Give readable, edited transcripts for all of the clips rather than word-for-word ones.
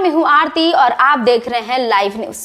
मैं हूं आरती और आप देख रहे हैं लाइव न्यूज।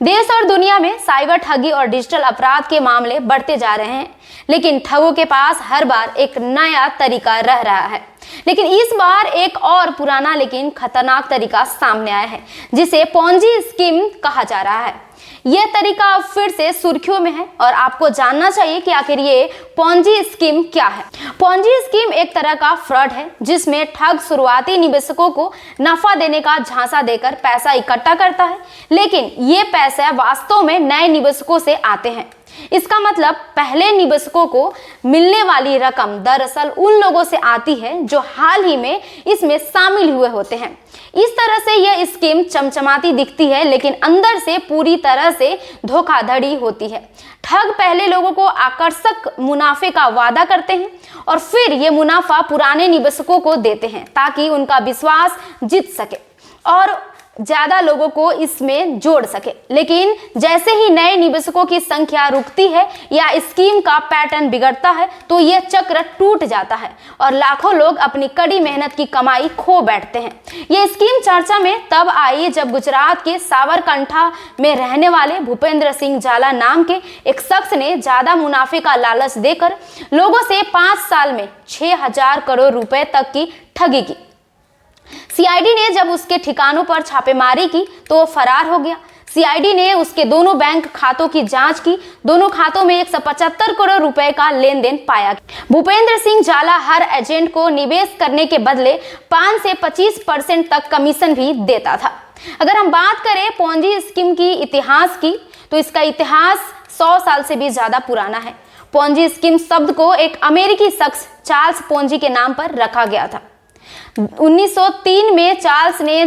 देश और दुनिया में साइबर ठगी और डिजिटल अपराध के मामले बढ़ते जा रहे हैं, लेकिन ठगों के पास हर बार एक नया तरीका रह रहा है। लेकिन इस बार एक और पुराना लेकिन खतरनाक तरीका सामने आया है, जिसे पोंजी स्कीम कहा जा रहा है। यह तरीका अब फिर से सुर्खियों में है और आपको जानना चाहिए कि आखिर ये पोंजी स्कीम क्या है। पोंजी स्कीम एक तरह का फ्रॉड है, जिसमें ठग शुरुआती निवेशकों को नफा देने का झांसा देकर पैसा इकट्ठा करता है, लेकिन ये पैसा वास्तव में नए निवेशकों से आते हैं। इसका मतलब पहले निवेशकों को मिलने वाली रकम दरअसल उन लोगों से आती है जो हाल ही में इसमें शामिल हुए होते हैं। इस तरह से यह स्कीम चमचमाती दिखती है, लेकिन अंदर से पूरी तरह से धोखाधड़ी होती है। ठग पहले लोगों को आकर्षक मुनाफे का वादा करते हैं और फिर ये मुनाफा पुराने निवेशकों को देते हैं ताकि उनका विश्वास जीत सके और ज्यादा लोगों को इसमें जोड़ सके। लेकिन जैसे ही नए निवेशकों की संख्या रुकती है या स्कीम का पैटर्न बिगड़ता है, तो यह चक्र टूट जाता है और लाखों लोग अपनी कड़ी मेहनत की कमाई खो बैठते हैं। यह स्कीम चर्चा में तब आई जब गुजरात के साबरकांठा में रहने वाले भूपेंद्र सिंह जाला नाम के एक शख्स ने ज्यादा मुनाफे का लालच देकर लोगों से 5 साल में 6,000 करोड़ रुपए तक की ठगी की। सीआईडी ने जब उसके ठिकानों पर छापेमारी की तो वो फरार हो गया। सीआईडी ने उसके दोनों बैंक खातों की जांच की। दोनों खातों में 175 करोड़ रुपए का लेन देन पाया गया। भूपेंद्र सिंह जाला हर एजेंट को निवेश करने के बदले 5 से 25% तक कमीशन भी देता था। अगर हम बात करें पोंजी स्कीम की इतिहास की, तो इसका इतिहास 100 साल से भी ज्यादा पुराना है। पोंजी स्कीम शब्द को एक अमेरिकी शख्स चार्ल्स पोंजी के नाम पर रखा गया था। 1903 में चार्ल्स ने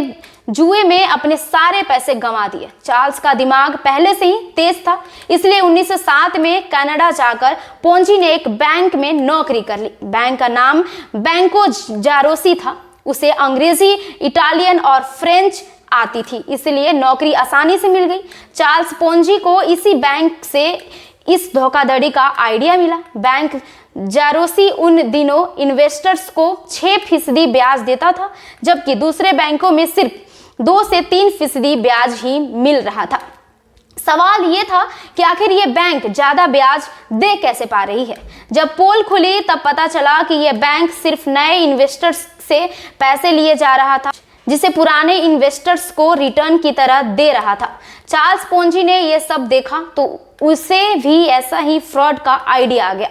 जुए में अपने सारे पैसे गंवा दिए। चार्ल्स का दिमाग पहले से ही तेज था, इसलिए 1907 में कनाडा जाकर पोंजी ने एक बैंक में नौकरी कर ली। बैंक का नाम बैंको जारोसी था। उसे अंग्रेजी, इटालियन और फ्रेंच आती थी, इसलिए नौकरी आसानी से मिल गई। चार्ल्स पोंजी को इसी बैंक से इस धोखाधड़ी का आइडिया मिला। बैंक जारोसी उन दिनों इन्वेस्टर्स को 6% ब्याज देता था, जबकि दूसरे बैंकों में सिर्फ 2 से 3% ब्याज ही मिल रहा था। सवाल ये था कि आखिर ये बैंक ज्यादा ब्याज दे कैसे पा रही है। जब पोल खुली तब पता चला कि यह बैंक सिर्फ नए इन्वेस्टर्स से पैसे लिए जा रहा था, जिसे पुराने इन्वेस्टर्स को रिटर्न की तरह दे रहा था। चार्ल्स पोंजी ने यह सब देखा तो उसे भी ऐसा ही फ्रॉड का आइडिया आ गया।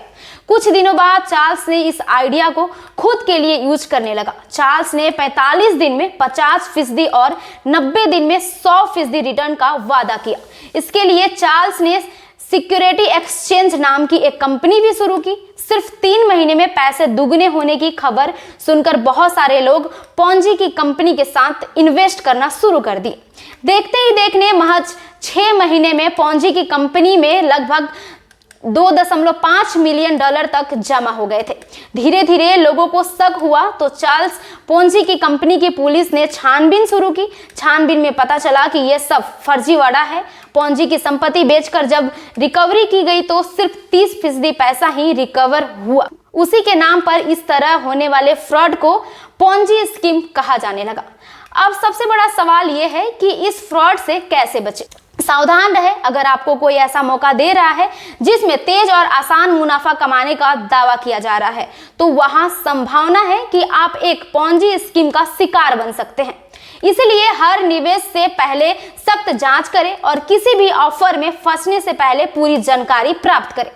कुछ दिनों बाद चार्ल्स ने इस आइडिया को खुद के लिए यूज करने लगा। चार्ल्स ने 45 दिन में 50% और 90 दिन में 100% रिटर्न का वादा किया। इसके लिए चार्ल्स ने सिक्योरिटी एक्सचेंज नाम की एक कंपनी भी शुरू की। सिर्फ 3 महीने में पैसे दुगने होने की खबर सुनकर बहुत सारे लोग पोंजी की कंपनी के साथ इन्वेस्ट करना शुरू कर दिए। देखते ही देखने महज 6 महीने में पोंजी की कंपनी में लगभग $2.5 मिलियन तक जमा हो गए थे। धीरे धीरे लोगों को शक हुआ तो चार्ल्स पोंजी की कंपनी की पुलिस ने छानबीन शुरू की। छानबीन में पता चला कि यह सब फर्जीवाड़ा है। पोंजी की संपत्ति बेचकर जब रिकवरी की गई तो सिर्फ 30% पैसा ही रिकवर हुआ। उसी के नाम पर इस तरह होने वाले फ्रॉड को पोंजी स्कीम कहा जाने लगा। अब सबसे बड़ा सवाल यह है कि इस फ्रॉड से कैसे बचे। सावधान रहे। अगर आपको कोई ऐसा मौका दे रहा है जिसमें तेज और आसान मुनाफा कमाने का दावा किया जा रहा है, तो वहां संभावना है कि आप एक पोंजी स्कीम का शिकार बन सकते हैं। इसलिए हर निवेश से पहले सख्त जांच करें और किसी भी ऑफर में फंसने से पहले पूरी जानकारी प्राप्त करें।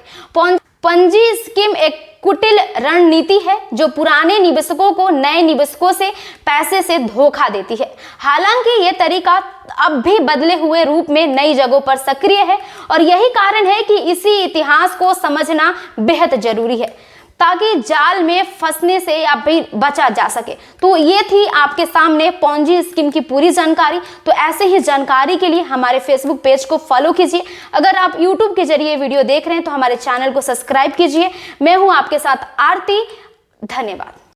पोंजी स्कीम एक कुटिल रणनीति है जो पुराने निवेशकों को नए निवेशकों से पैसे से धोखा देती है। हालांकि ये तरीका अब भी बदले हुए रूप में नई जगहों पर सक्रिय है और यही कारण है कि इसी इतिहास को समझना बेहद जरूरी है ताकि जाल में फंसने से या भी बचा जा सके। तो ये थी आपके सामने पोंजी स्कीम की पूरी जानकारी। तो ऐसे ही जानकारी के लिए हमारे फेसबुक पेज को फॉलो कीजिए। अगर आप यूट्यूब के जरिए वीडियो देख रहे हैं तो हमारे चैनल को सब्सक्राइब कीजिए। मैं हूं आपके साथ आरती। धन्यवाद।